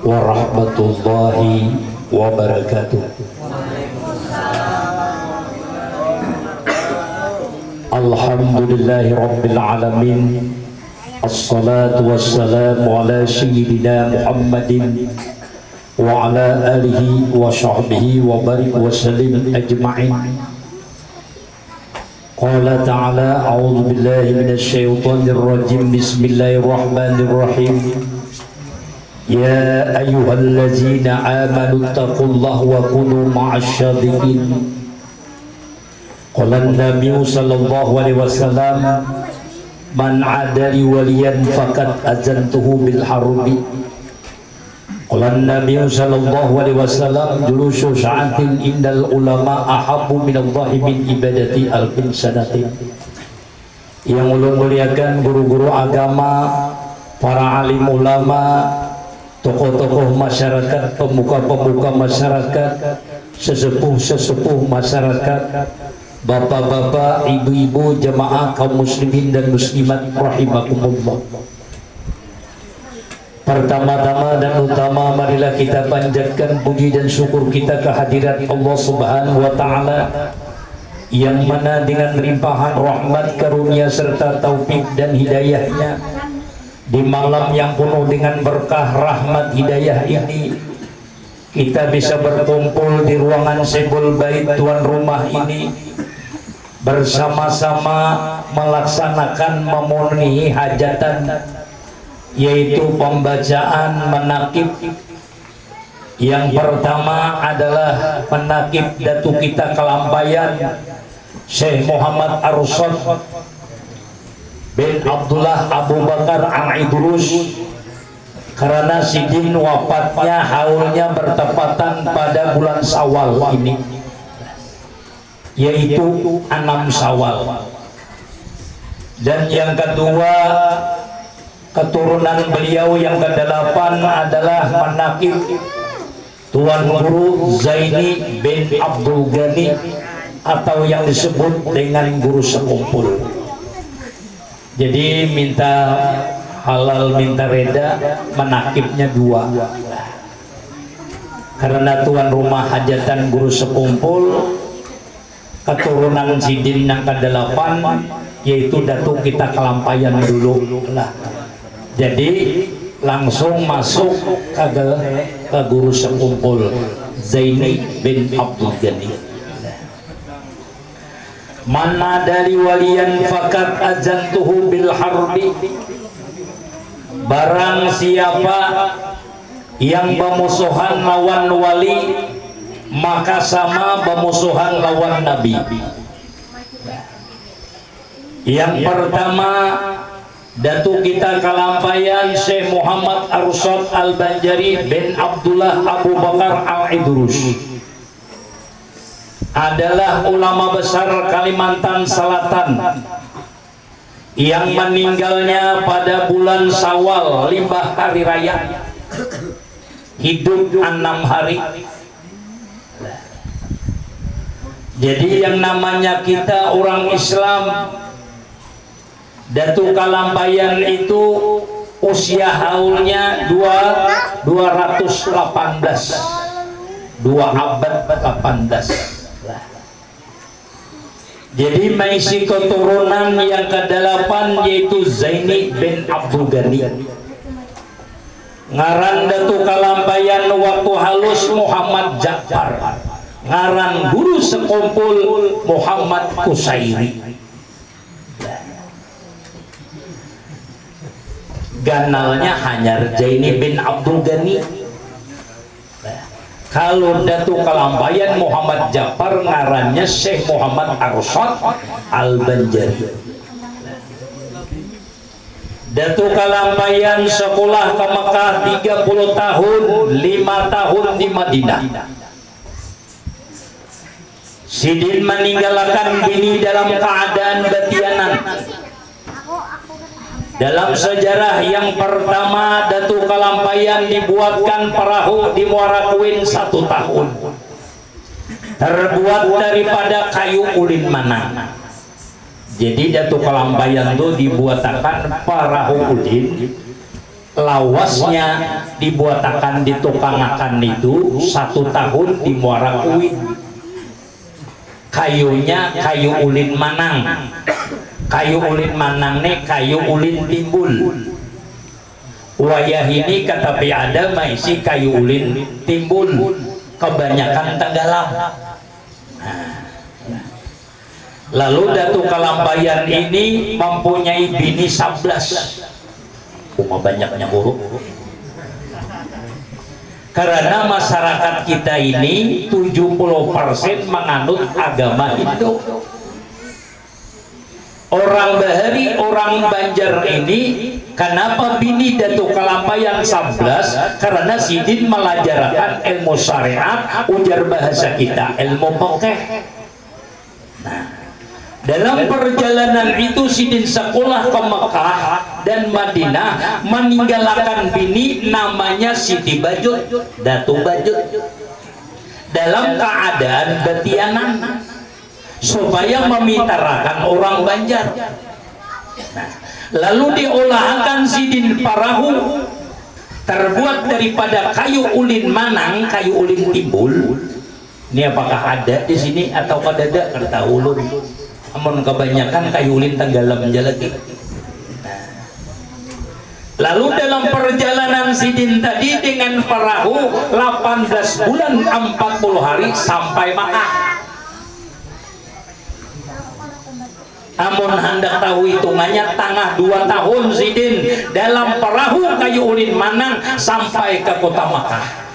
warahmatullahi wabarakatuh. Alhamdulillahi rabbil alamin. Assalatu wassalamu ala sayyidina Muhammadin wa ala alihi wa sahbihi wa barik wa sallim ajma'in. Qala ta'ala a'udzu billahi minasy syaithanir rajim. Bismillahirrahmanirrahim. Ya ayyuhallazina amanu taqullaha wa kunu ma'asyadiqin. Qala an-nabiy sallallahu alaihi wasallam man adali waliyan faqad azantuhu bil harbi. Qala an-nabiy sallallahu alaihi wasallam julusu sa'atin innal ulama ahabbu minallahi min ibadati alfin sanatin. Yang ulun muliakan guru-guru agama, para alim ulama, tokoh-tokoh masyarakat, pemuka-pemuka masyarakat, sesepuh-sesepuh masyarakat, bapak-bapak, ibu-ibu, jemaah kaum muslimin dan muslimat rahimakumullah. Pertama-tama dan utama marilah kita panjatkan puji dan syukur kita kehadirat Allah Subhanahu wa taala yang mana dengan limpahan rahmat, karunia serta taufik dan hidayahnya di malam yang penuh dengan berkah rahmat hidayah ini kita bisa berkumpul di ruangan Sebul Bait tuan rumah ini bersama-sama melaksanakan memenuhi hajatan, yaitu pembacaan manaqib. Yang pertama adalah manaqib datu kita kelampayan Syekh Muhammad Arsyad bin Abdullah Abu Bakar Al-Idrus, karena sidin wafatnya haulnya bertepatan pada bulan Syawal ini, yaitu 6 Syawal. Dan yang kedua, keturunan beliau yang ke-8 adalah manaqib Tuan Guru Zaini bin Abdul Ghani atau yang disebut dengan guru sekumpul. Jadi minta halal minta reda, manaqibnya 2. Karena tuan rumah hajatan guru sekumpul, keturunan sidin yang ke-8 yaitu datuk kita kelampayan dulu lah. Jadi langsung masuk ke guru sekumpul Zaini bin Abdul Ghani. Mana dari waliyan fakat azantuhu bil harbi. Barang siapa yang bermusuhan lawan wali, maka sama bermusuhan lawan nabi. Yang pertama, datu kita kelampayan Syekh Muhammad Arsyad Al-Banjari bin Abdullah Abu Bakar Al-Idrus adalah ulama besar Kalimantan Selatan yang meninggalnya pada bulan Syawal, limbah hari raya, hidup 6 hari. Jadi yang namanya kita orang Islam, datu kalampayan itu usia haulnya 218, 2 abad 18. Jadi maisi keturunan yang ke-8 yaitu Zaini bin Abdul Ghani. Ngaran datu kalampayan waktu halus Muhammad Ja'far, ngaran guru sekumpul Muhammad Kusairi. Ganalnya hanya Zaini bin Abdul Ghani. Kalau datu kalampayan Muhammad Ja'far, ngarannya Syekh Muhammad Arsyad Al-Banjari. Datu kalampayan sekolah ke Mekah 30 tahun, 5 tahun di Madinah. Sidin meninggalkan bini dalam keadaan batianan. Dalam sejarah yang pertama, datu kalampayan dibuatkan perahu di Muara Kuin 1 tahun, terbuat daripada kayu ulin manang. Jadi datu kalampayan itu dibuatkan perahu ulin lawasnya dibuatakan ditukangakan itu 1 tahun di Muara Uin. Kayunya kayu ulin manang. Kayu ulin manang nih kayu ulin timbul. Wayah ini kata ada maisi kayu ulin timbul, kebanyakan tenggelam. Lalu Datuk Kalampayan ini mempunyai bini 11. Cuma banyaknya buruk. Karena masyarakat kita ini 70% menganut agama Hindu. Orang Bahari, orang Banjar ini kenapa bini Datuk Kalampayan 11? Karena Sidin melajarkan ilmu syariat, ujar bahasa kita ilmu pokeh. Nah, dalam perjalanan itu Sidin sekolah ke Mekah dan Madinah, meninggalkan bini namanya Siti Bajut, Datu Bajut, dalam keadaan betianan supaya memintarakan orang Banjar. Nah, lalu diolahkan Sidin Parahu terbuat daripada kayu ulin manang, kayu ulin timbul. Ini apakah ada di sini atau kada ada? Kada ulun. Amun kebanyakan kayu ulin tenggelam lagi. Lalu dalam perjalanan Sidin tadi dengan perahu 18 bulan 40 hari sampai Makkah. Amun hendak tahu hitungannya tengah 2 tahun Sidin dalam perahu kayu ulin manang sampai ke kota Makkah.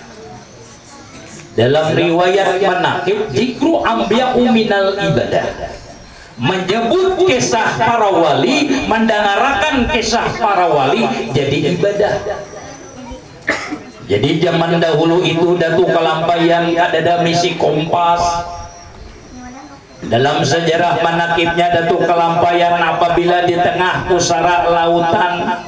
Dalam riwayat manaqib zikru ambiya'u minal ibadah, menyebut kisah para wali, mendengarkan kisah para wali jadi ibadah. Jadi zaman dahulu itu Datuk Kalampayan ada misi kompas. Dalam sejarah manakibnya Datuk Kalampayan apabila di tengah pusara lautan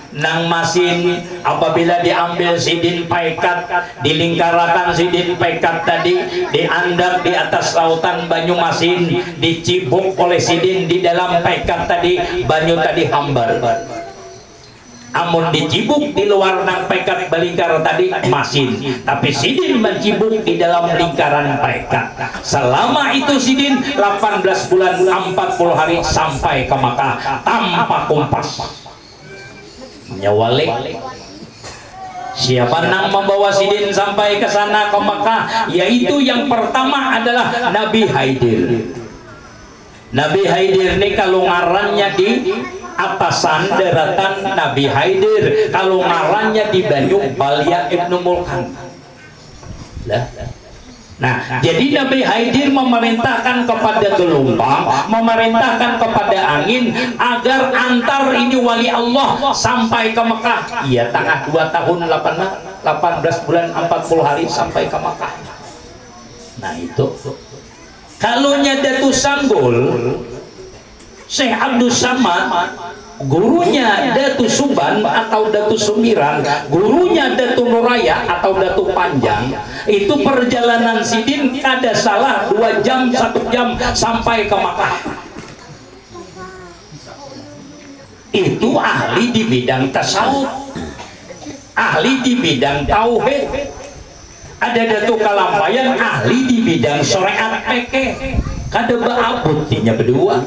nang masin, apabila diambil Sidin Paikat, dilingkarakan Sidin Paikat tadi, diandak di atas lautan banyu masin, dicibuk oleh Sidin di dalam Paikat tadi, banyu tadi hambar. Amun dicibuk di luar nang Paikat belingkar tadi masin, tapi Sidin mencibuk di dalam lingkaran Paikat. Selama itu Sidin 18 bulan 40 hari sampai ke Makkah tanpa kompas. Nyawalik. Siapa nang membawa Sidin sampai ke sana ke Makkah? Yaitu yang pertama adalah Nabi Haidir. Nabi Haidir ini kalau ngarannya di atasan daratan Nabi Haidir, kalau ngarannya di Banyu Balia Ibnu Mulkan. Nah, jadi Nabi Haidir memerintahkan kepada gelombang, memerintahkan kepada angin agar antar ini wali Allah sampai ke Mekah. Iya, tengah 2 tahun 18 bulan 40 hari sampai ke Mekah. Nah itu. Kalau Datu Sanggul, Syekh Abdul Samad, gurunya Datu Suban atau Datu Sumiran, gurunya Datu Nuraya atau Datu Panjang, itu perjalanan Sidin kada salah 2 jam 1 jam sampai ke Makkah. Itu ahli di bidang tasawuf, ahli di bidang tauhid. Ada Datu Kalampayan ahli di bidang syariat fikih, kada beabutinya berdua.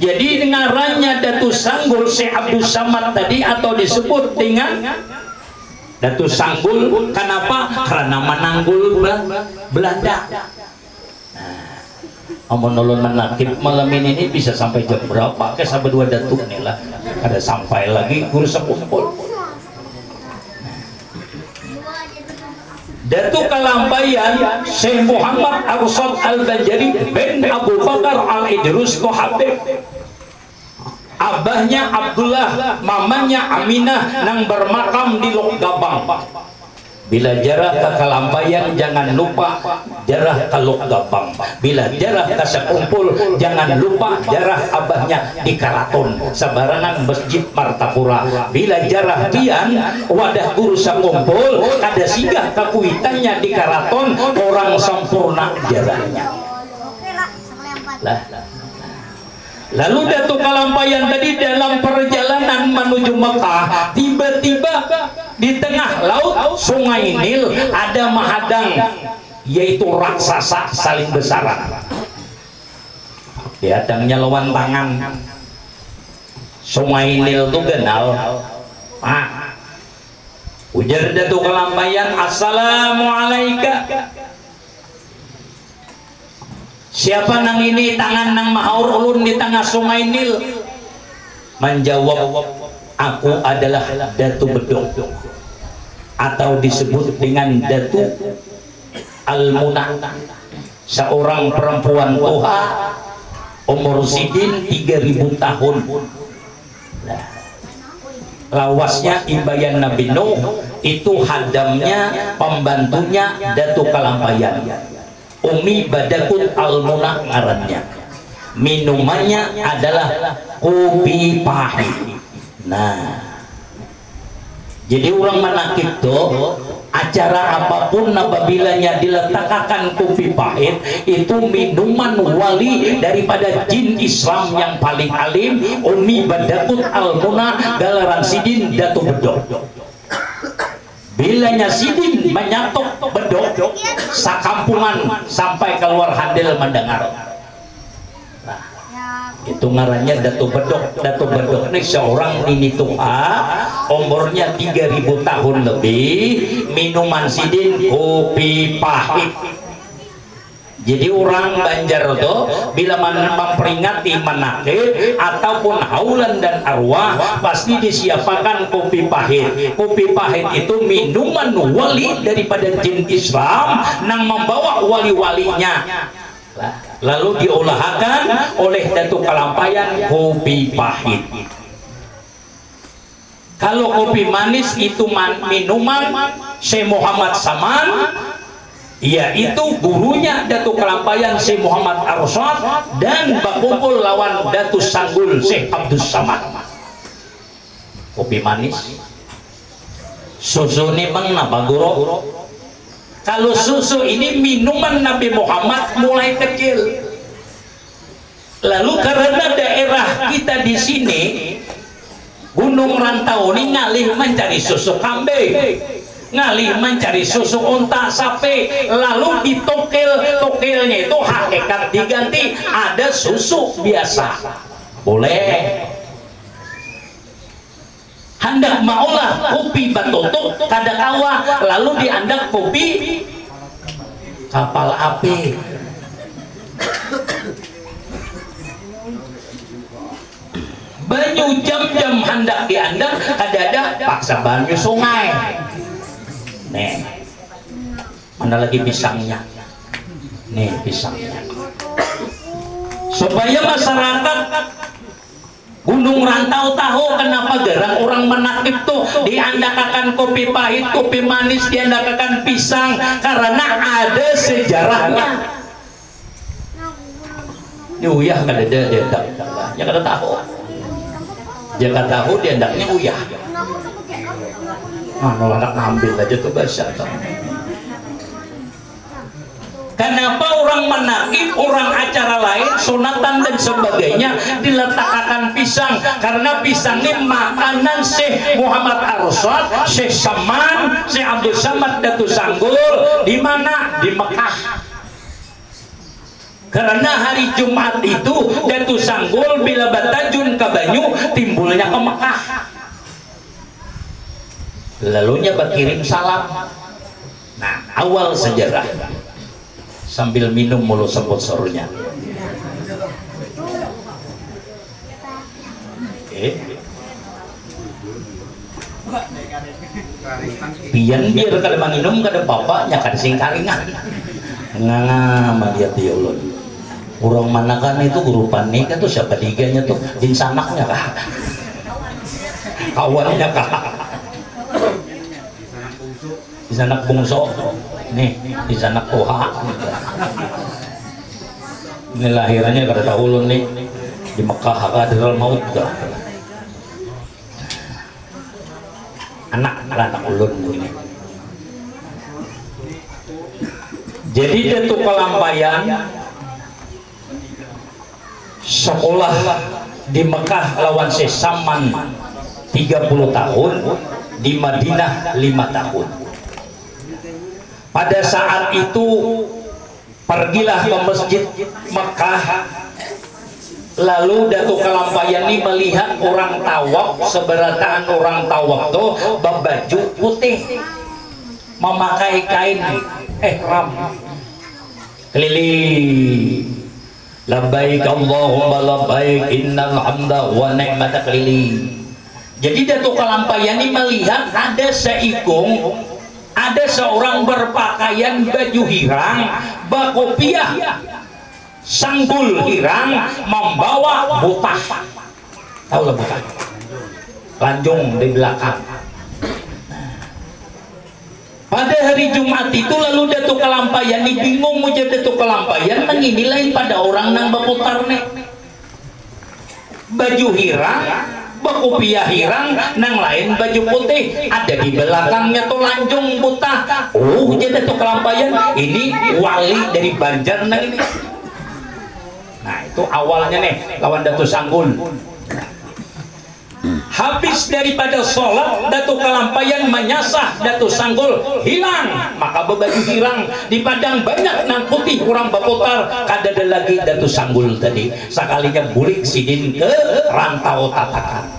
Jadi ngarannya Datu Sanggul Syekh Abdul Samad tadi, atau disebut dengan Datu Sanggul. Kenapa? Karena menanggul Belanda. Amun ulun menakib malam ini bisa sampai jam berapa? Ke sampai 2 datuk nih lah. Ada sampai lagi guru sekumpul. Datuk Kalampayan Syekh Muhammad Arsad Al-Banjari bin Abu Bakar Al-Idrus Kohabib. Abahnya Abdullah, mamanya Aminah nang bermakam di Lok Gabang. Bila jarah ke Kalampayan jangan lupa jarah ke Lok Gabang. Bila jarah ke Sekumpul jangan lupa jarah abahnya di Karaton sabarangan Masjid Martapura. Bila jarah pian wadah guru Sekumpul ada singgah ke kuitannya di Karaton, orang sempurna jarahnya. Lah. Lalu Datuk Kalampayan tadi dalam perjalanan menuju Mekah, tiba-tiba di tengah laut Sungai Nil ada mahadang, yaitu raksasa saling besaran. Dihadangnya lawan tangan. Sungai Nil itu kenal. Ujar Datuk Kalampayan, assalamualaikum. Siapa nang ini tangan nang mahaur ulun di tengah Sungai Nil? Menjawab, aku adalah Datu Bedok, atau disebut dengan Datu Al-Munah, seorang perempuan tua, umur sidin 3000 tahun. Nah, lawasnya imbayan Nabi Nuh, itu hadamnya, pembantunya Datu Kalampayan. Umi Badakut Al-Munah ngarannya. Minumannya adalah kopi pahit. Nah, jadi orang manakib tuh acara apapun apabila diletakkan kopi pahit, itu minuman wali daripada jin Islam yang paling alim, Umi Badakut Al-Munah galaran sidin Datu Bedok. Bilanya sidin menyatok bedok, sakampungan sampai keluar handil mendengar. Nah, itu ngarannya Datu Bedok. Datu Bedok ini seorang nini tua, umurnya 3000 tahun lebih, minuman sidin kopi pahit. Jadi orang Banjar itu bila memperingati manakib ataupun haulan dan arwah, pasti disiapkan kopi pahit. Kopi pahit itu minuman wali daripada jin Islam yang membawa wali-walinya. Lalu diolahkan oleh Datuk Kalampayan kopi pahit. Kalau kopi manis itu minuman Syekh Muhammad Saman, yaitu gurunya Datuk Kalampayan Syekh Muhammad Arsyad, dan berkumpul lawan Datuk Sanggul Syekh Abdul Samad. Kopi manis. Susu ini mengapa guru? Kalau susu ini minuman Nabi Muhammad mulai kecil. Lalu karena daerah kita di sini Gunung Rantau ini ngalih mencari susu kambing, ngalih mencari susu unta sapi, lalu di tokelnya itu hakikat diganti ada susu biasa. Boleh. Hendak maulah kopi batutuk kada kawa, lalu diandak kopi kapal api. Banyu jam-jam hendak diandak kada ada paksa banyu sungai. Nih, mana lagi pisangnya? Nih pisangnya. Supaya masyarakat Gunung Rantau tahu kenapa gerang orang menakib tuh diandakakan kopi pahit, kopi manis, diandakakan pisang, karena ada sejarahnya. Ini uyah kada ada diandak, ya kada tahu. Dia kada tahu diandaknya uyah. Nah, anak ngambil aja tuh bahasa. Kenapa orang menakib, orang acara lain, sunatan dan sebagainya diletakkan pisang? Karena pisang ini makanan Syekh Muhammad Arsyad, Syekh Saman, Syekh Abdul Samad, Datu Sanggul. Di mana? Di Mekah. Karena hari Jumat itu Datu Sanggul bila batajun ke Banyu, timbulnya ke Mekah. Lalunya berkirim salam. Nah, awal sejarah. Sambil minum mulu sponsor-nya. Pian biar kada manginum kada bapaknya kada sing karingan. Nganga dia dia ulun. Urang manakan itu guru panik itu siapa diganya tuh dinsanaknya kah? Kawannya kah? Disanak bungso. Nih, di sana koha. Ini lahirannya kada tahu ulun nih di Mekah Hadratul Maut dah. Anak ulun ini. Jadi Datuk Kalampayan sekolah di Mekah lawan Sesaman 30 tahun, di Madinah 5 tahun. Pada saat itu pergilah ke masjid Mekah, lalu Datuk Kalampayani melihat orang tawaf, seberataan orang tawaf tuh berbaju putih, memakai kain ihram keliling, labbaik Allahumma labbaik innal hamda wa ni'mata keliling. Jadi Datuk Kalampayani melihat ada seikung, ada seorang berpakaian baju hirang, bakopiah, sanggul hirang, membawa butah. Tahu lah butah? Lanjung di belakang. Pada hari Jumat itu lalu Datuk Kalampayani bingung muja Datuk Kalampayan ini lain pada orang nang berputar nih. Baju hirang, bakopiah hirang, nang lain baju putih, ada di belakangnya tuh lanjung butah. Oh, jadi Datuk Kalampayan ini wali dari Banjar nang ini. Nah, itu awalnya nih lawan Datuk Sanggul. Habis daripada sholat, Datuk Kalampayan menyasah Datuk Sanggul hilang, maka bebaju hirang di padang banyak nang putih kurang berputar. Kadada lagi Datuk Sanggul tadi sekalinya bulik sidin ke rantau tatakan.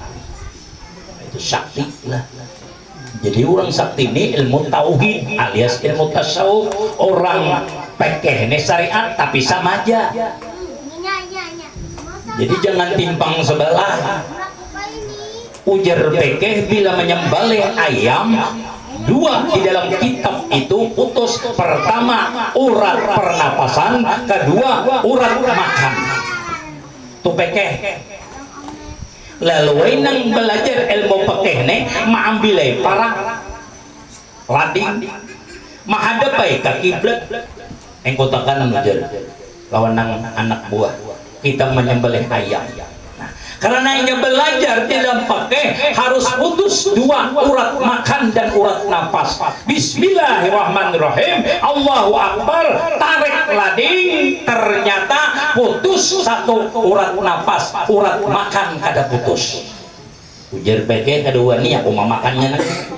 Itu sakti lah. Jadi orang sakti ini ilmu tauhid alias ilmu tasawuf, orang pekeh ini syariat tapi sama aja. Jadi jangan timpang sebelah. Ujar pekeh bila menyembelih ayam, dua di dalam kitab itu putus. Pertama urat pernapasan, kedua urat makan. Tuh pekeh. Lalu nang belajar ilmu pekeh nih, maambilai para lading, mahadapai ke kiblat. Engkotakan ujar lawan nang anak buah kita menyembelih ayam. Karena yang belajar tidak pakai harus putus dua urat makan dan urat nafas. Bismillahirrahmanirrahim, Allahu Akbar, tarik lading, ternyata putus satu urat nafas, urat makan kada putus. Ujar pakai kedua nih aku memakannya nanti.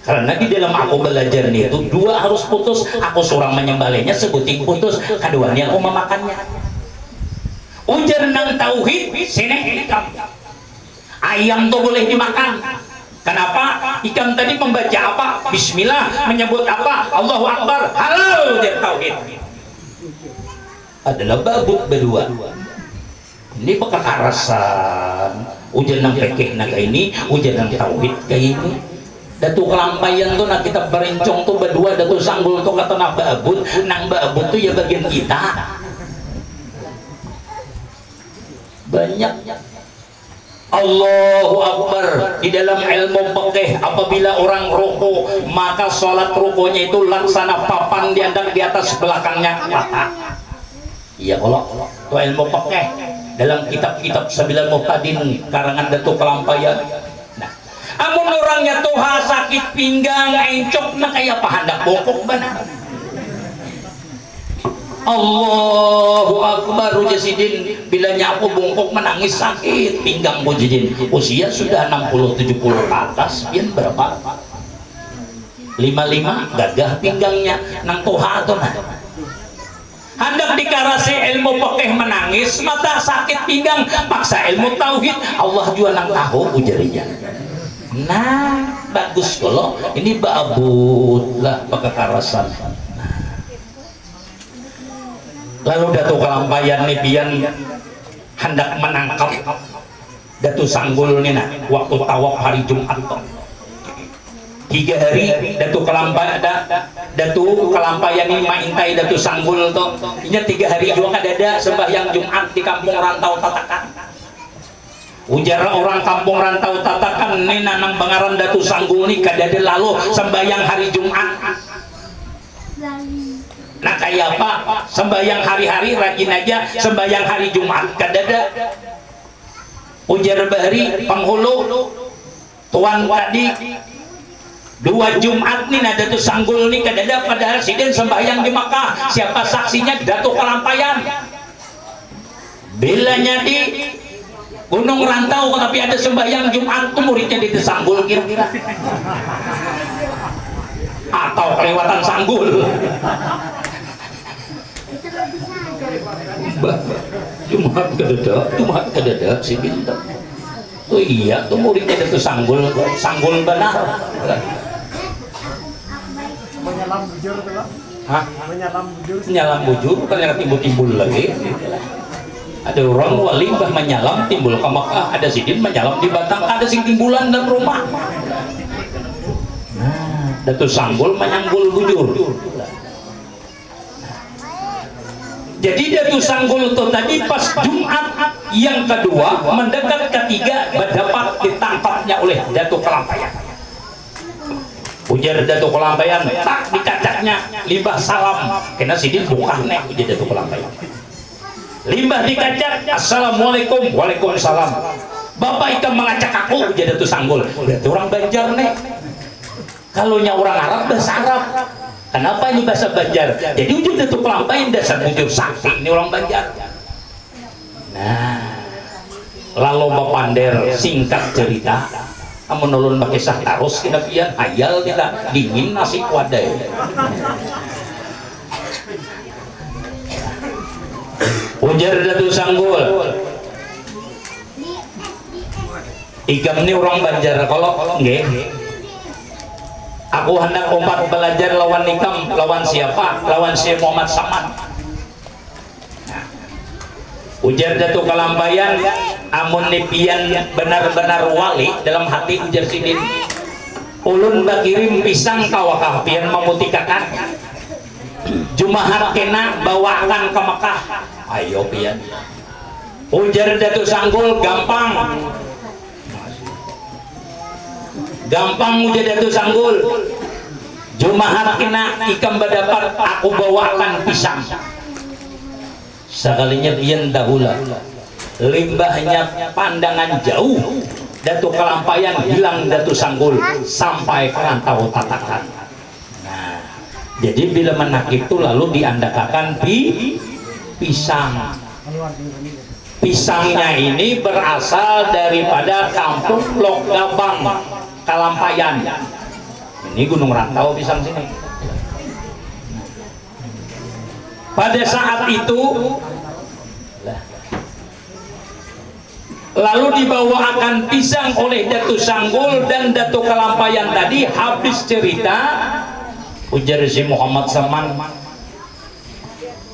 Karena di dalam aku belajar nih itu dua harus putus, aku seorang menyembelihnya sebuting putus, kedua nih aku memakannya. Ujar nang tauhid sini ikam ayam tuh boleh dimakan. Kenapa? Ikam tadi membaca apa? Bismillah, menyebut apa? Allahu Akbar, halal dia tauhid. Adalah babut berdua. Ini kekerasan. Ujar nang pekeh naga ini, ujar nang tauhid kayak ini. Datuk Kalampayan tuh nak kita berencong tuh berdua, Datuk Sanggul tuh kata nak babut, nang babut tuh ya bagian kita. Banyak Allahu Akbar di dalam ilmu fikih. Apabila orang ruku, maka sholat rukunya itu laksana papan diangkat di atas belakangnya mata. Iya Allah, itu ilmu fikih dalam kitab-kitab Sabilal Muhtadin karangan Datuk Kalampayan. Nah, amun orangnya tuh sakit pinggang, encok, nah kayak apa hendak bokok benar. Allahu Akbar Rujasidin bila nyapu bungkuk menangis sakit pinggang Bujidin, usia sudah 60-70 ke atas, pian berapa? 55 gagah pinggangnya nang toha tuh nah. Hendak dikarasi ilmu fikih menangis, mata sakit pinggang, paksa ilmu tauhid, Allah juga nang tahu ujarinya. Nah, bagus kalau ini babut lah pakekarasan. Lalu Datuk Kalampayan nih pian hendak menangkap Datuk Sanggul nih nah waktu tawaf hari Jumat toh. 3 hari Datuk Kalampayan ini maintai Datuk Sanggul toh. Ini 3 hari juga kadada sembahyang Jumat di kampung rantau Tatakan. Ujar orang kampung rantau Tatakan nih nanang bangaran Datuk Sanggul nih kadada lalu sembahyang hari Jumat. Nah kayak apa? Sembahyang hari-hari rajin aja sembahyang hari Jumat kadada. Ujar bahari penghulu tuan tadi 2 Jumat nih ada tuh Sanggul nih kadada padahal siden sembahyang di Makkah. Siapa saksinya? Datuk Kalampayan. Bilanya di Gunung Rantau tapi ada sembahyang Jumat tuh muridnya di Sanggul kira-kira atau kelewatan Sanggul. Jumat kedadak sih gitu. Oh iya tuh muridnya itu Sanggul benar. Menyalam bujur tuh Pak. Hah? Menyalam bujur bukan yang timbul-timbul lagi. Ada orang wali bah menyalam timbul ke Mekah, ada sidin menyalam di Batang, ada sing timbulan dalam rumah. Datu Sanggul menyanggul bujur. Jadi Datu Sanggul itu tadi pas Jumat yang kedua mendekat ketiga mendapat ditangkapnya oleh Datu Kelampayan. Ujar Datu Kelampayan, tak dikacaknya limbah salam, kena sidin bukan nek ujar Datu Kelampayan. Limbah dikacak, assalamualaikum, waalaikumsalam. Bapak ikan mengacak aku, ujar Datu Sanggul. Berarti orang Banjar nek. Kalau nya orang Arab bahasa Arab. Kenapa ini bahasa Banjar? Jadi ujar Datu Kelampayan dasar bujur sakti ini orang Banjar. Nah, lalu Bapander singkat cerita. Amun ulun pakai sah tarus kita pian ayal kita dingin nasi wadai. Ujar Datu Sanggul. Ikam ini orang Banjar kalau nggih. Aku hendak umpat belajar lawan ikam, lawan siapa? Lawan si Muhammad Samad. Ujar Datu Kelampayan, amun nipian benar-benar wali dalam hati ujar sidin. Ulun bakirim pisang kawakah pian memutikakan. Jumahat kena bawakan ke Mekah. Ayo pian. Ujar Datu Sanggul gampang. Gampang ujar Datu Sanggul. Jumahat kena ikam berdapat aku bawakan pisang. Sekalinya pian dahula limbahnya pandangan jauh Datu Kelampayan hilang Datu Sanggul sampai ke Rantau Tatakan. Nah, jadi bila menak itu lalu diandakakan pisang. Pisangnya ini berasal daripada kampung Lokgabang Kelampayan. Ini Gunung Rantau pisang sini. Pada saat itu lalu dibawakan pisang oleh Datu Sanggul dan Datu Kelampayan tadi. Habis cerita ujar si Muhammad Saman,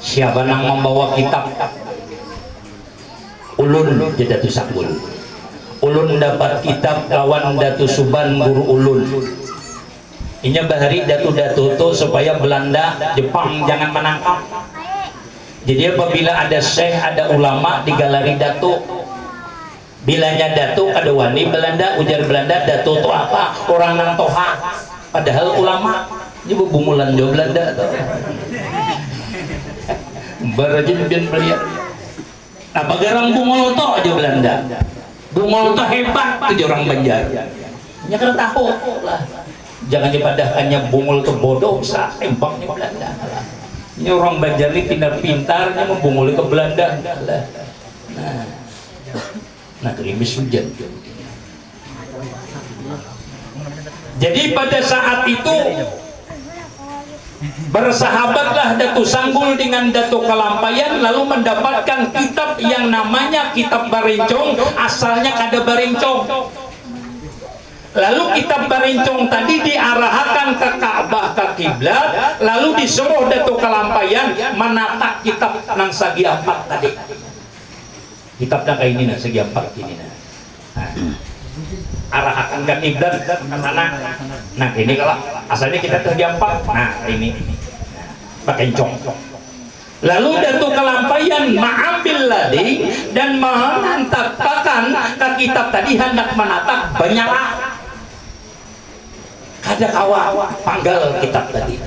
siapa yang membawa kitab? Ulun jadi Datu Sanggul. Ulun dapat kitab lawan Datu Suban guru ulun. Ini bahari Datu-Datu itu supaya Belanda Jepang jangan menangkap. Jadi apabila ada syekh, ada ulama di galeri Datu, bilanya Datu ada wani Belanda, ujar Belanda Datu itu apa? Orang nang toha. Padahal ulama ini bumulan jauh Belanda tuh. Barajin bian beliau. Nah, bagarang bungol to aja Belanda. Bungol to hebat tuh orang Banjar. Nya kan tahu lah. Jangan dipadahkannya bungol ke bodoh, bisa tembaknya Belanda. Ini orang Banjar ini pintar-pintarnya membunguli ke Belanda. Nah, gerimis hujan. Jadi pada saat itu bersahabatlah Datu Sanggul dengan Datu Kelampayan lalu mendapatkan kitab yang namanya kitab Barincong, asalnya kada Barincong. Lalu kitab Barincong tadi diarahkan ke Ka'bah, ke kiblat, lalu disuruh Datu Kelampayan menata kitab nang segi empat tadi. Kitab nang kayak ini nang segi empat ini nah. Arahkan ke kiblat ke sana. Nah ini kalau asalnya kita segi empat. Nah ini Barincong. Lalu Datu Kelampayan mengambil lagi dan menantakan ke kitab tadi hendak menata banyak. Ada kawa panggal kitab tadi.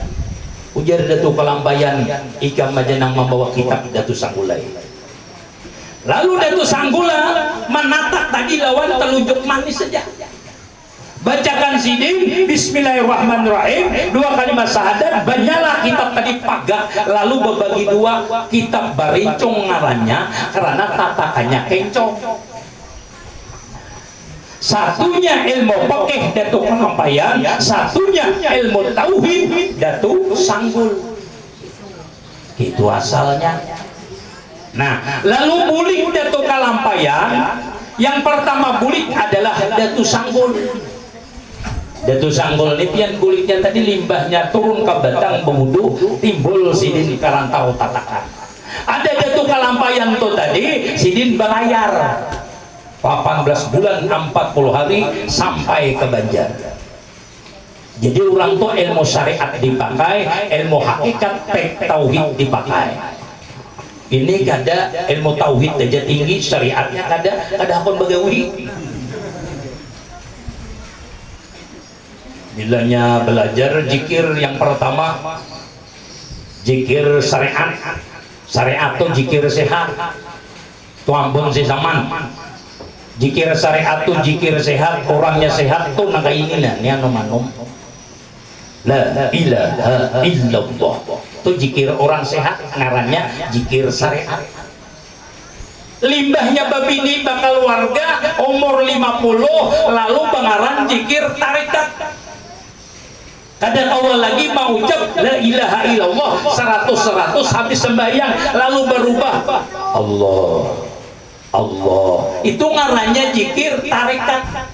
Ujar Datu Kelampayan, ikam majanang membawa kitab Datu Sanggulai. Lalu Datu Sanggula menatap tadi lawan telunjuk manis saja. bacakan sidin bismillahirrahmanirrahim 2 kalimat syahadat, banyalah kitab tadi pagak, lalu berbagi 2 kitab barincong ngarannya karena tatakannya kencong. Satunya ilmu fikih Datuk Kalampayan, satunya ilmu tauhid Datuk Sanggul. Itu asalnya. Nah, lalu bulik Datuk Kalampayan, yang pertama bulik adalah Datuk Sanggul. Datuk Sanggul ini pian buliknya tadi limbahnya turun ke batang berwudu, timbul sidin karantau tatakan. Ada Datuk Kalampayan tuh tadi sidin berlayar 18 bulan 40 hari sampai ke Banjar. Jadi orang tuh ilmu syariat dipakai, ilmu hakikat tauhid dipakai. Ini kada ilmu tauhid aja tinggi, syariatnya kada akon bagawi. Bilanya belajar zikir yang pertama zikir syariat. Syariat tuh zikir sehat. Tuambun si zaman. Zikir syariat tuh zikir sehat, orangnya sehat tuh naga ini nah, ini anu la ilaha illallah tuh zikir orang sehat, ngarannya zikir syariat. Limbahnya babini bakal warga umur 50 lalu pengaran zikir tarikat. Kadang awal lagi mau ucap la ilaha illallah 100 habis sembahyang lalu berubah Allah, itu ngarannya zikir tarikat.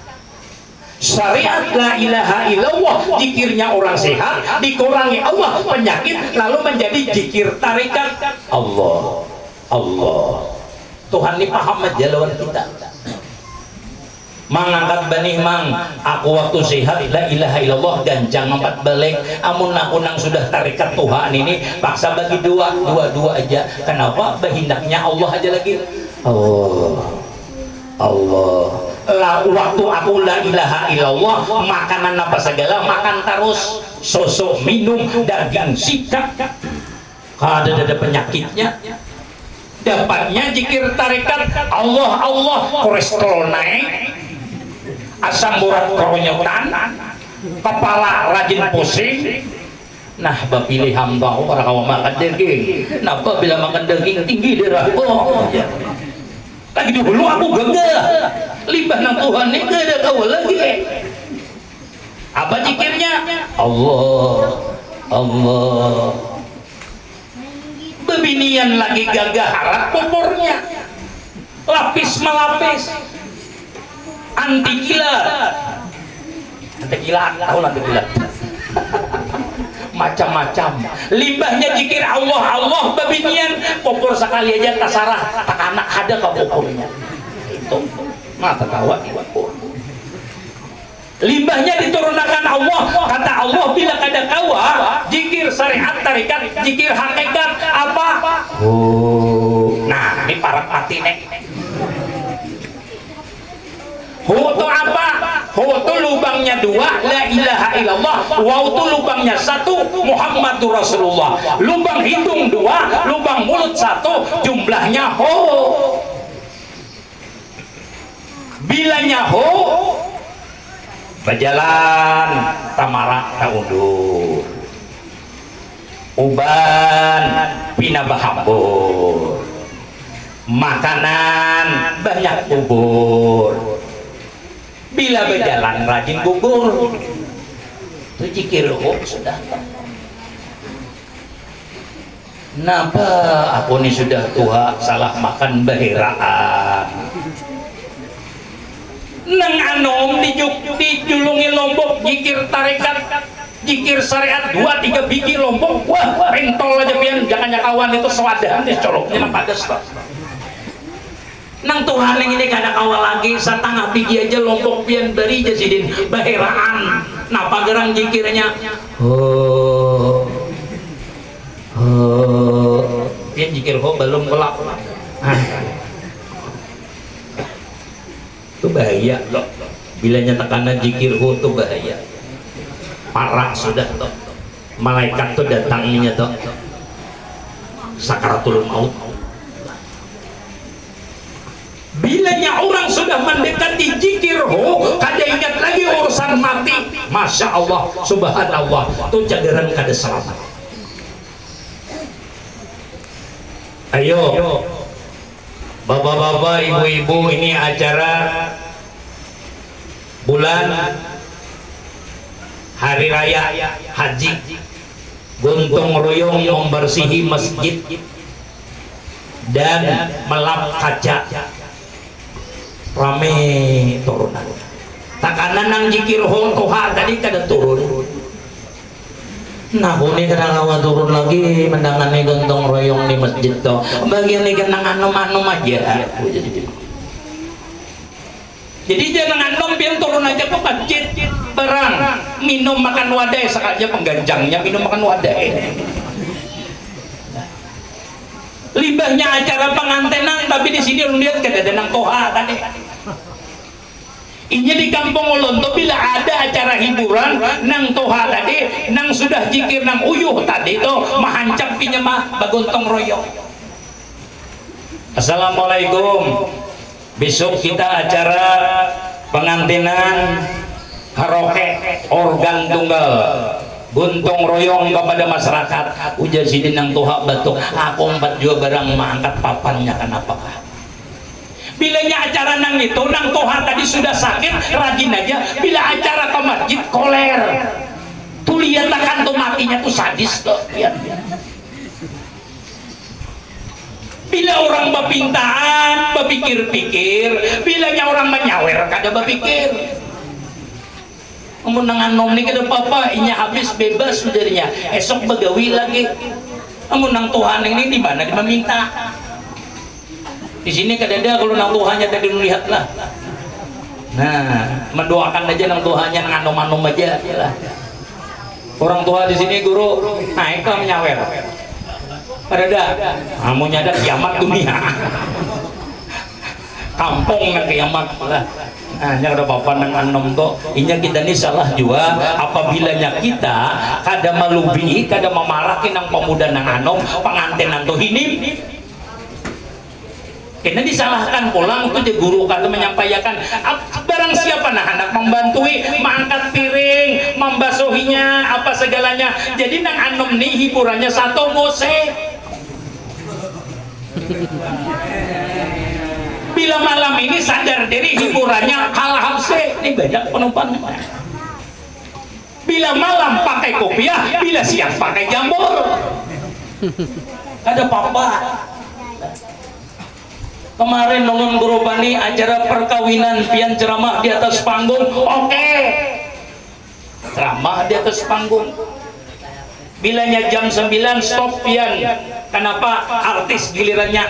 Syariat la ilaha illallah zikirnya orang sehat, dikurangi Allah penyakit lalu menjadi zikir tarikat. Allah Tuhan ini paham aja lawan kita. Mangangkat benih mang, aku waktu sehat la ilaha illallah gancang 4 balik, amun aku nang sudah tarikat Tuhan ini paksa bagi dua aja. Kenapa? Bahindaknya Allah aja lagi. Allah lah, waktu aku la ilaha illallah makanan apa segala makan terus, sosok minum daging sikap, ada penyakitnya. Dapatnya zikir tarikat Allah kolesterol naik, asam urat keronyotan, kepala rajin pusing. Nah, bapilih hamba orang kawan makan daging. Kenapa bila makan daging tinggi darah? Lagi dulu aku gagal. Limbah nang Tuhan ini gak ada kau lagi. Apa zikirnya? Allah. Bebinian lagi gagah harap popornya. Lapis melapis. Anti gila. Tahu lah gila. Macam-macam limbahnya zikir Allah babinian popor sekali aja tasarah tak anak ada ke popornya itu mata tawa limbahnya diturunkan Allah. Kata Allah bila kada kawa zikir syariat tarikat zikir hakikat apa nah ini para patine itu apa? Itu lubangnya 2 la ilaha illallah, wa itu lubangnya 1 Muhammadur Rasulullah. Lubang hidung 2, lubang mulut 1, jumlahnya ho. Bilanya ho berjalan tamara taundur uban pinabahambur makanan banyak bubur. Bila berjalan rajin gugur itu zikir sudah. Napa aku ini sudah tua salah makan bahiraan nang anom dijulungi lombok zikir tarikat zikir syariat 2-3 biji lombok wah pentol aja pian jangan kawan itu swadahan nih coloknya pada stop. Nang Tuhan yang ini kada awal lagi setengah biji aja lombok pian beri jasidin bahiraan napa gerang zikirnya pian zikir belum gelap itu bahaya loh bilanya tekanan zikir itu bahaya parah sudah toh malaikat tuh datangnya toh sakaratul maut. Bilanya orang sudah mendekati zikir kada ingat lagi urusan mati, masya Allah, subhanallah, tuh jagaran kada selamat. Ayo, bapak-bapak, ibu-ibu, ini acara bulan hari raya haji, gotong royong membersihi masjid dan melap kaca, rame turunan. Takanan nang jikir hong toha tadi kada turun. Nah, ini kena lawan turun lagi mendangan gotong royong di masjid toh. Bagian ini kena anom-anom aja. Jadi jangan anom pian turun aja ke masjid. Barang minum makan wadai saja pengganjangnya minum makan wadai. Libahnya acara pengantenan tapi di sini lu lihat kada ada nang toha tadi. Inya di kampung Ulun tuh bila ada acara hiburan nang toha tadi, nang sudah jikir nang uyuh tadi tuh mahancap pinya mah bagontong royong. Assalamualaikum. Besok kita acara pengantinan karaoke organ tunggal guntung royong kepada masyarakat. Ujar sini nang toha batuk aku 4 juga barang mengangkat papannya kenapakah. Bilanya acara nang itu nang toha tadi sudah sakit rajin aja, bila acara ke masjid koler tuh lihat akan tuh matinya tuh sadis tuh lihat. Bila orang bapintaan bapikir-pikir, bilanya orang menyawer kada bapikir. Amun nang anom nih kada apa-apa, inya habis bebas sudahnya esok begawi lagi. Amun nang Tuhan ini di mana dia meminta. Di sini kadang-kadang kalau nang Tuhannya tadi melihatlah. Nah, mendoakan aja nang Tuhannya nang anom-anom aja lah. Orang tua di sini guru naik lah menyawer. Pada dah, kamu nyadar kiamat dunia. Kampung nang kiamat lah. Nah, nya ada bapak nang anom kok. Inya kita ini salah juga apabila kita kada malubi, kada memarahi nang pemuda nang anom, pengantin nang tuh hinim. Kena disalahkan pulang itu je guru kata menyampaikan barang siapa nah anak membantui mengangkat piring membasuhinya apa segalanya. Jadi nang anom nih hiburannya satu gose. Bila malam ini sadar diri hiburannya kalah habse ini banyak penumpang. Bila malam pakai kopiah, bila siang pakai jambor. Ada papa. Kemarin nonton guru bani acara perkawinan pian ceramah di atas panggung, oke. Ceramah di atas panggung. Bilanya jam 9 stop pian. Kenapa artis gilirannya?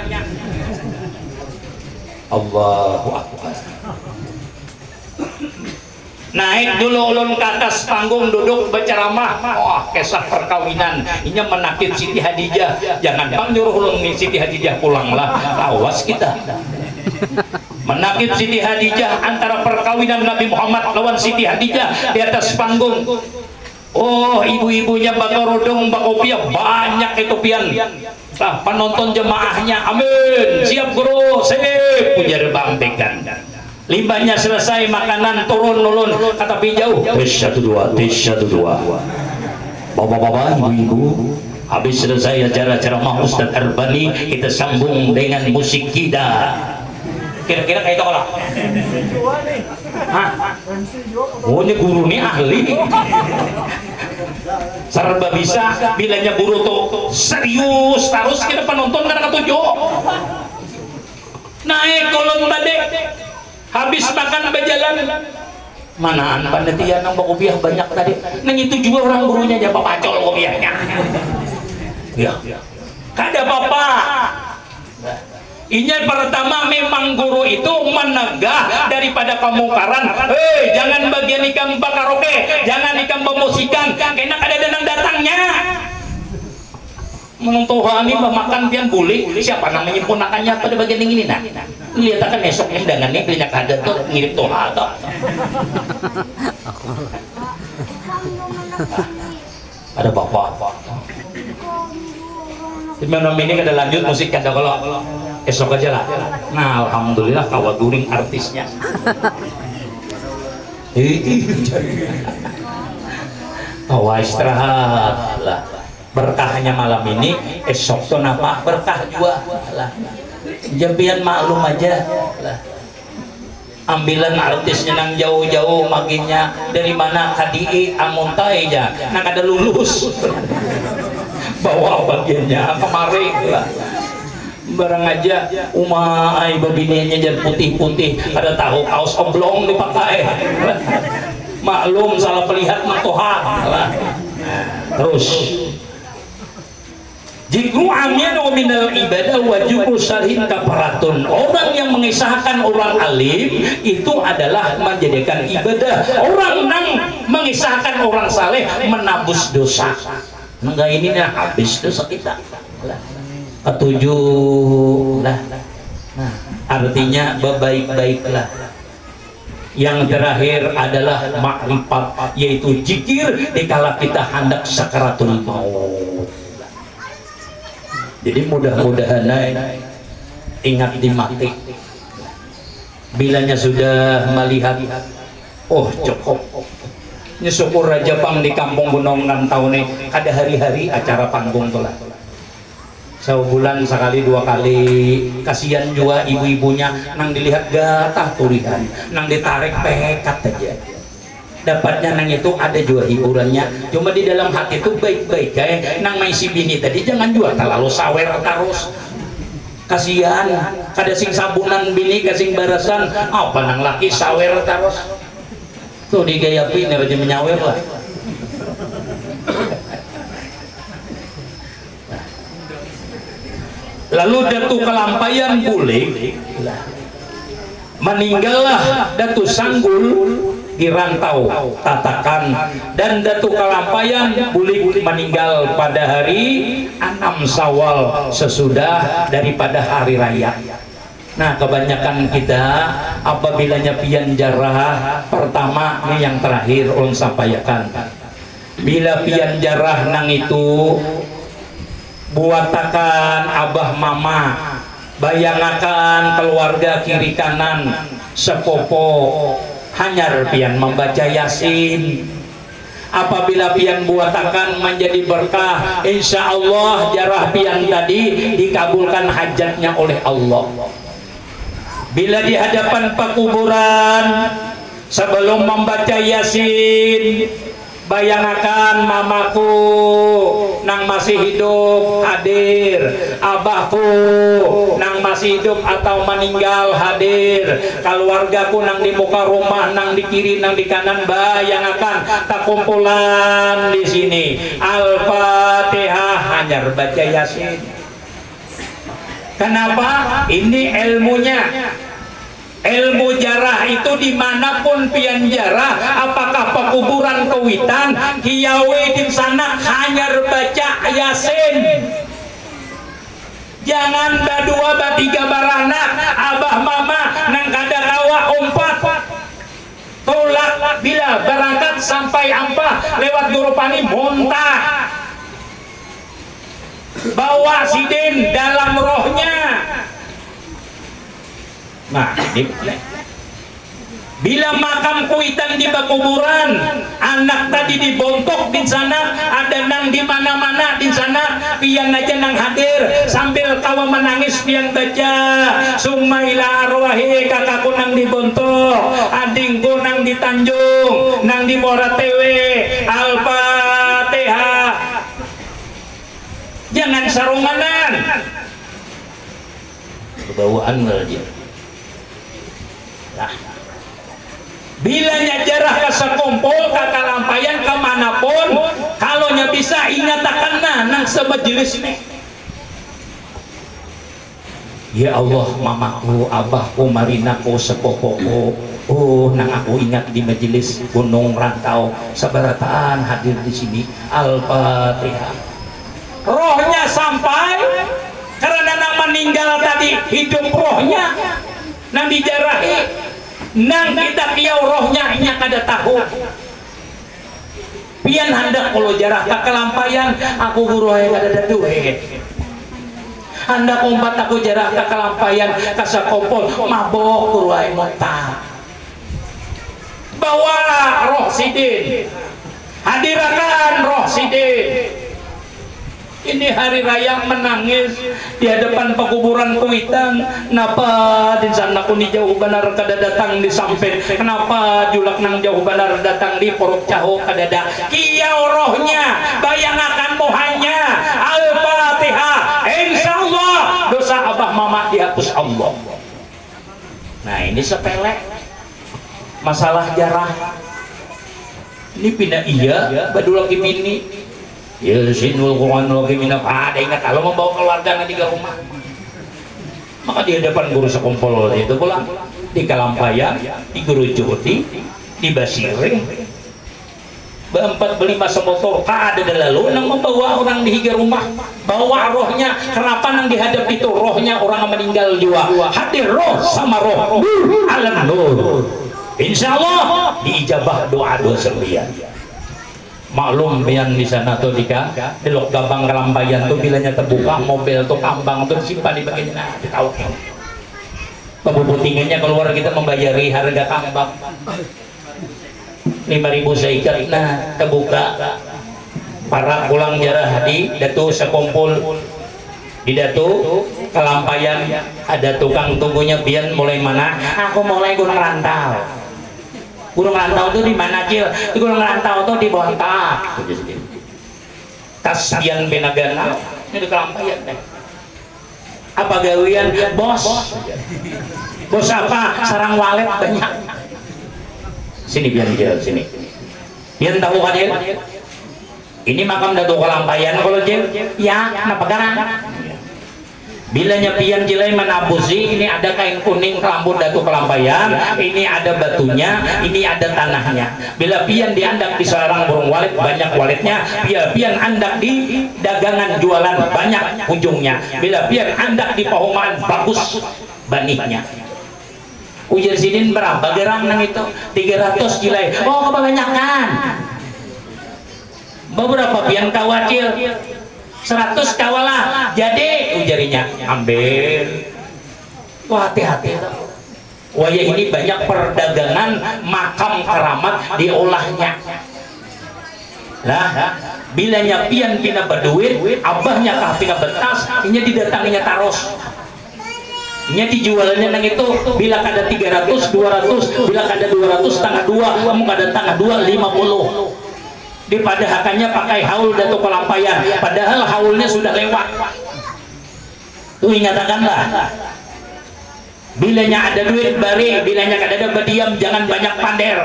Allahu Akbar. Naik dulu ulun ke atas panggung duduk berceramah. Wah, kisah perkawinan ini menakit Siti Hadijah. Jangan bang nyuruh ulun nih Siti Hadijah pulanglah. Awas kita. Menakit Siti Hadijah antara perkawinan Nabi Muhammad lawan Siti Hadijah di atas panggung. Oh, ibu-ibunya bakal rodong bakopiah banyak itu pian. Nah, penonton jemaahnya amin. Siap guru, sip. Pujar bangtekan. Limbahnya selesai makanan turun nulun kata jauh tes 1 2 bapak-bapak ibu-ibu habis selesai acara ceramah Ustadz Arbani kita sambung dengan musik kita kira-kira kayak itu lah. Hah? Oh ini guru nih ahli serba bisa bilanya guru tuh serius terus kita penonton karena ketujuh naik kolon badek. Habis makan berjalan manaan panitia nang kopiah banyak tadi nang itu juga orang gurunya aja pacol kopiahnya ya kada apa-apa. Inya pertama memang guru itu menegah daripada kemungkaran. Hei jangan bagian ikan bakaroke jangan ikan pemusikan kena kada ada nang datangnya menuntuhani makan pian bulik siapa namanya punakannya pada bagian ini nah lihat akan esok undangan ini banyak ada tuh ngirim toha tuh ada bapak di malam ini kada lanjut musik kada kalau esok aja lah. Nah alhamdulillah kawaduring artisnya Oh, istirahat lah. Berkahnya malam ini, esok tuh napa berkah juga lah. Jampian maklum aja lah. Ambilan artisnya nang jauh-jauh makinnya dari mana kadii amuntai aja nang ada lulus bawa bagiannya kemari lah. Barang aja umai babininya jadi putih-putih, ada tahu kaos oblong dipakai. Maklum salah pelihat matoha lah. Terus jikru amyanu minal ibadah wajibru syarhin kafaratun. Orang yang mengisahkan orang alim itu adalah menjadikan ibadah. Orang yang mengisahkan orang saleh menabus dosa. Enggak ini nih habis dosa kita. Ketujuh lah. Nah, artinya berbaik-baiklah. Yang terakhir adalah makrifat, yaitu zikir dikala kita hendak sakaratul maut. Jadi mudah-mudahan ingat dimati. Bilanya sudah melihat, oh cukup. Syukur Raja Pang di Kampung Gunungan tahun ini ada hari-hari acara panggung tuh lah. Sebulan sekali dua kali. Kasihan juga ibu-ibunya nang dilihat gatah tulihan, nang ditarik pekat aja. Dapatnya nang itu ada juga hiburannya, cuma di dalam hati itu baik-baik kayak nang main si bini tadi jangan juga terlalu sawer terus. Kasihan kada sing sabunan bini kasing barasan apa nang laki sawer terus tuh digaya pini raja menyawer lah. Lalu datu kelampayan boleh meninggallah datu sanggul di rantau tatakan, dan datu kalampayan boleh meninggal pada hari 6 Syawal sesudah daripada hari raya. Nah, kebanyakan kita apabila pian jarah pertama ini yang terakhir ulun sampaikan, bila pian jarah nang itu buatakan abah mama, bayangakan keluarga kiri kanan sepopo hanyar pian membaca Yasin. Apabila pian buatakan menjadi berkah, insya Allah jarah pian tadi dikabulkan hajatnya oleh Allah. Bila di hadapan pekuburan sebelum membaca Yasin, bayangakan mamaku nang masih hidup hadir, abahku nang masih hidup atau meninggal hadir, keluargaku nang di muka rumah, nang di kiri, nang di kanan, bayangakan tak kumpulan di sini. Al-Fatihah hanyar baca Yasin. Kenapa? Ini ilmunya. Ilmu jarah itu dimanapun pian jarah, apakah pekuburan kewitan, kiawe di sana hanya baca Yasin. Jangan badua batiga barana abah mama nang kada kawa umpat tolak bila berangkat sampai ampah lewat Gurupani muntah bawa sidin dalam rohnya. Nah, bila makam kuitan di kuburan, anak tadi dibontok di sana, ada nang di mana-mana di sana, pian aja nang hadir sambil kawa menangis pian baca sumaila arwahi kakakku nang dibontok, adingku nang di Tanjung, nang di Moratewe, Al-Fatihah. Jangan sarunganan. Kebawaan aja. Nah, bila jarah ke sekumpul ke kalampayan kemanapun, kalau bisa ingatakan nang semejelis nih. Ya Allah, mamaku, abahku, marinaku, sepopoku, oh nang aku ingat di majelis Gunung Rantau sebarataan hadir di sini. Al-Fatihah. Rohnya sampai karena nang meninggal tadi hidup rohnya nang dijarahi. Nang kita kiau rohnya ini kada tahu. Pian hendak kalau jarah ke kelampayan, aku guru yang ada duit. Hendak umpat aku jarah ke kelampayan, kasa kompol mabok guru yang mata. bawa roh sidin, hadirakan roh sidin. Ini hari raya menangis di hadapan pekuburan Kuitang. Kenapa di sana kuni jauh benar kada datang di samping? Kenapa julak nang jauh benar datang di porok caho kadada? Kiau rohnya bayangakan mohanya Al-Fatihah. Insyaallah dosa abah mama dihapus Allah. Nah ini sepele masalah jarah. Ini pindah iya badul lagi bini. Ya sinul Quran lagi minap ada ingat kalau membawa keluarga nanti ke rumah. Maka di hadapan guru sekumpul itu pulang di Kalampayan, di Guru Jodi, di Basiring, berempat berlima semotor ada lalu nang membawa orang di higa rumah, bawa rohnya. Kenapa nang dihadap itu rohnya orang yang meninggal juga hadir roh sama roh alam nur. Insya Allah diijabah doa-doa sekalian. Maklum yang di sana tuh di Lok Gabang Kalampayan tuh bilanya terbuka mobil tuh kambang tuh simpan di bagian tahu pembutingannya keluar kita membayari harga kambang 5.000 seikat. Nah terbuka para pulang jarah di Datu sekumpul di Datu Kalampayan ada tukang tunggunya biar mulai mana aku mulai Gunung Rantau. Gunung Rantau itu di mana Cil? Di Gunung Rantau itu di Bontak. Kasian Benagana ini di Kalampayan deh. Apa gawian bos? Bos apa? Sarang walet banyak. Sini biar Cil sini. Biar tahu kan Cil? Ini makam Datu Kalampayan kalau Cil? Ya, kenapa kan? Bila nyepian Cilai menabusi, ini ada kain kuning rambut Datu Kalampayan, ini ada batunya, ini ada tanahnya. Bila pian diandak di sarang burung walet, banyak waletnya. Bila pian andak di dagangan jualan, banyak ujungnya. Bila pian andak di pahuman, bagus banihnya. Ujar sidin berapa gerang nang itu? 300 Cilai. Oh kebanyakan. Beberapa pian kawacil 100 kawalah jadi ujarinya ambil. Wah hati-hati wah ya ini banyak perdagangan makam keramat diolahnya lah. Bila nyapian pina berduit abahnya kah pina betas ini didatanginya taros nya dijualnya nang itu. Bila kada 300 200 bila kada 200 tangah 2 kamu kada tangah 2 50 dipadahakannya pakai haul Datu Kalampayan padahal haulnya sudah lewat tuh ingatakanlah bilanya ada duit bari bilanya kada ada berdiam jangan banyak pander.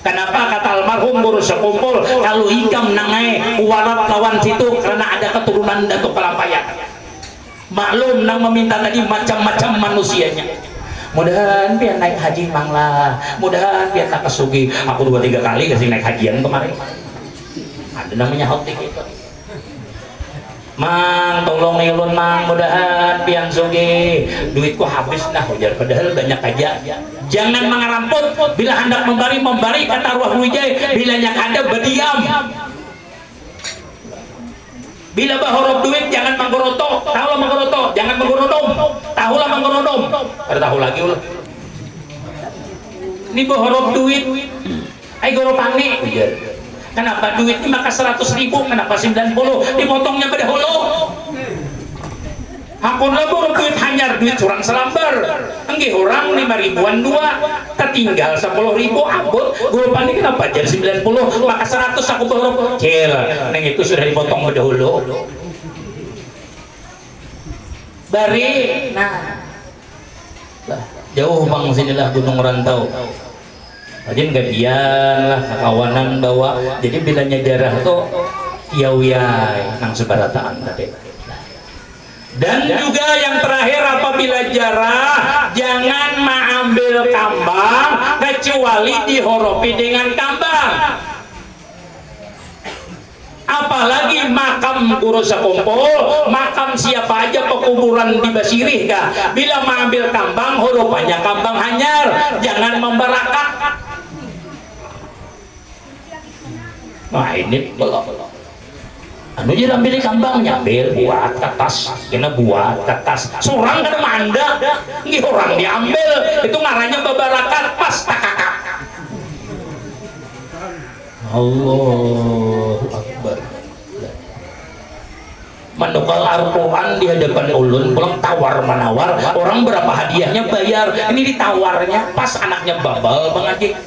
Kenapa kata almarhum guru sekumpul kalau hikam nangai walat lawan situ karena ada keturunan Datu Kalampayan. Maklum nang meminta tadi macam-macam manusianya. Mudahan biar naik haji manglah, mudahan biar tak kesugi. Aku 2-3 kali kasih naik hajian kemarin. Ada namanya hotik itu. Mang, tolong nilun mang, mudahan pian sugi. Duitku habis nah ujar padahal banyak aja. Jangan mengeramput. Bila hendak membari kata Ruah Wijaya. Bila nyak ada berdiam. Bila bahorok duit jangan menggoroto, tahulah menggoroto, jangan menggorodom, tahulah menggorodom. Ada tahu lagi ulah. Ini bahorok duit, ay goropane. Kenapa duit ini maka 100.000, kenapa 90? Dipotongnya pada hulu. Hakun lah borok duit hanyar duit curang selambar. Enggih orang 5.000-an dua, tertinggal 10.000 abot. Goropane kenapa jadi 90? Maka 100 aku borok. Cil, neng itu sudah dipotong dahulu. Bari, nah, jauh bang sinilah Gunung Rantau. Rajin gajian lah, kawanan bawa. Jadi bilanya jarah tuh kiauyai nang sebarataan tadi. Dan juga yang terakhir apabila jarah jangan mengambil kambang kecuali dihoropi dengan kambang. Apalagi makam guru sekumpul, makam siapa aja pekuburan di Basirih kah? Bila mengambil kambang horopannya kambang hanyar, jangan membarakat. Nah ini belum. Anu jadi ambil kambang nyambil buat kertas, kena buat kertas. Seorang kan manda, ini orang diambil itu ngaranya babarakat pas takakak. Allahu Akbar. Manukal Al-Quran di hadapan ulun pulang tawar menawar, orang berapa hadiahnya bayar, ini ditawarnya pas anaknya babal mengaji.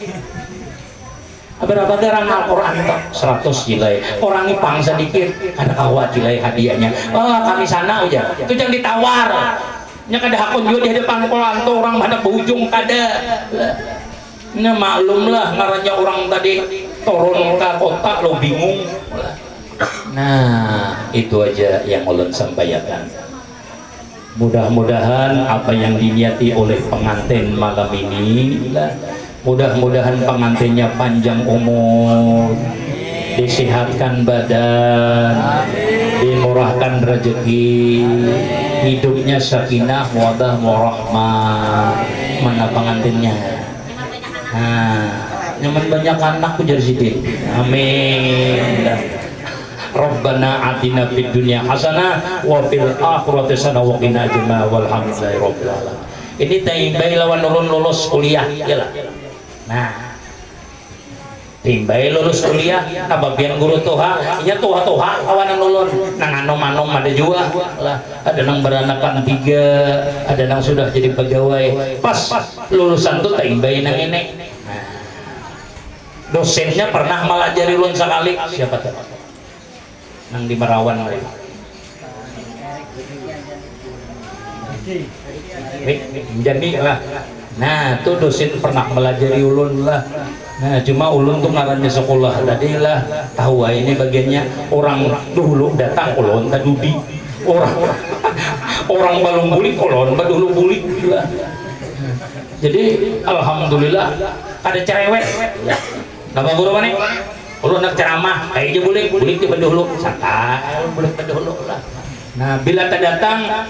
Berapa garang Al-Quran tak 100 jilai, orang ini pangsa dikit ada awak jilai hadiahnya. Kami sana aja itu yang ditawar nya kada hakun juga di hadapan Al-Quran tuh orang mana berujung kada. Nya maklum lah ngarannya orang tadi turun ke kota lo bingung. Nah itu aja yang ulun sampaikan. Mudah-mudahan apa yang diniati oleh pengantin malam ini, mudah-mudahan pengantinnya panjang umur, disehatkan badan, dimurahkan rezeki, hidupnya sakinah mawaddah warahmah. Mana pengantinnya? Nah, nyaman banyak anak ku jadi sidin. Amin. Rabbana atina fid dunya hasanah wa fil akhirati hasanah wa qina adzaban walhamdulillahi rabbil alamin. Ini timbai lawan ulun lulus kuliah ya lah. Nah, timbai lulus kuliah kababian guru toha, nya toha-toha kawanan ulun nang anom-anom ada juga lah. Ada nang beranakan 3, ada nang sudah jadi pegawai. Pas lulusan tuh timbai nang ini. Nah, dosennya pernah melajari ulun sekali, siapa tuh? Nang di Merawan jadi lah. Nah tuh dosen pernah melajari ulun lah. Nah cuma ulun tuh ngarannya sekolah tadi lah tahu ini bagiannya orang dulu datang ulun tadudi orang balung bulik ulun badulu bulik lah. Jadi alhamdulillah ada cerewet. Nama guru mana? Ulun nak ceramah, kayak aja bulik di dulu, santai, bulik dulu lah. Nah bila tak datang,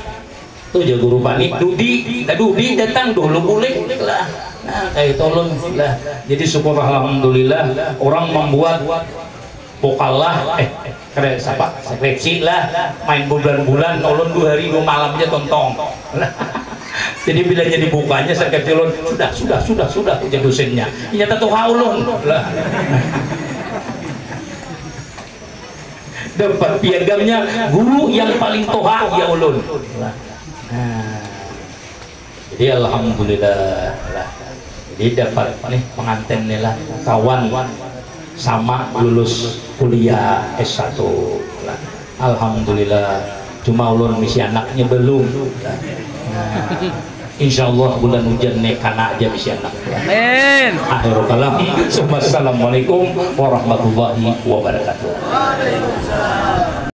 tuh jago guru panik, dudi datang dulu bulik lah. Nah kayak tolong lah. Jadi syukur alhamdulillah orang membuat pokalah, keren siapa? Skripsi lah, main bulan-bulan, ulun 2 hari 2 malamnya tontong. Jadi bila jadi bukanya saya kecil sudah ujar dosennya. Nyata tuh ulun lah. Dapat piagamnya guru yang paling toha ya ulun. Nah, jadi alhamdulillah lah. Jadi dapat nih pengantin nih lah kawan sama lulus kuliah S1 lah. Alhamdulillah. Cuma ulun misi anaknya belum. Nah, insyaallah bulan hujan nih kana aja misi anak. Amin. Akhirul kalam. Assalamualaikum warahmatullahi wabarakatuh. Waalaikumsalam.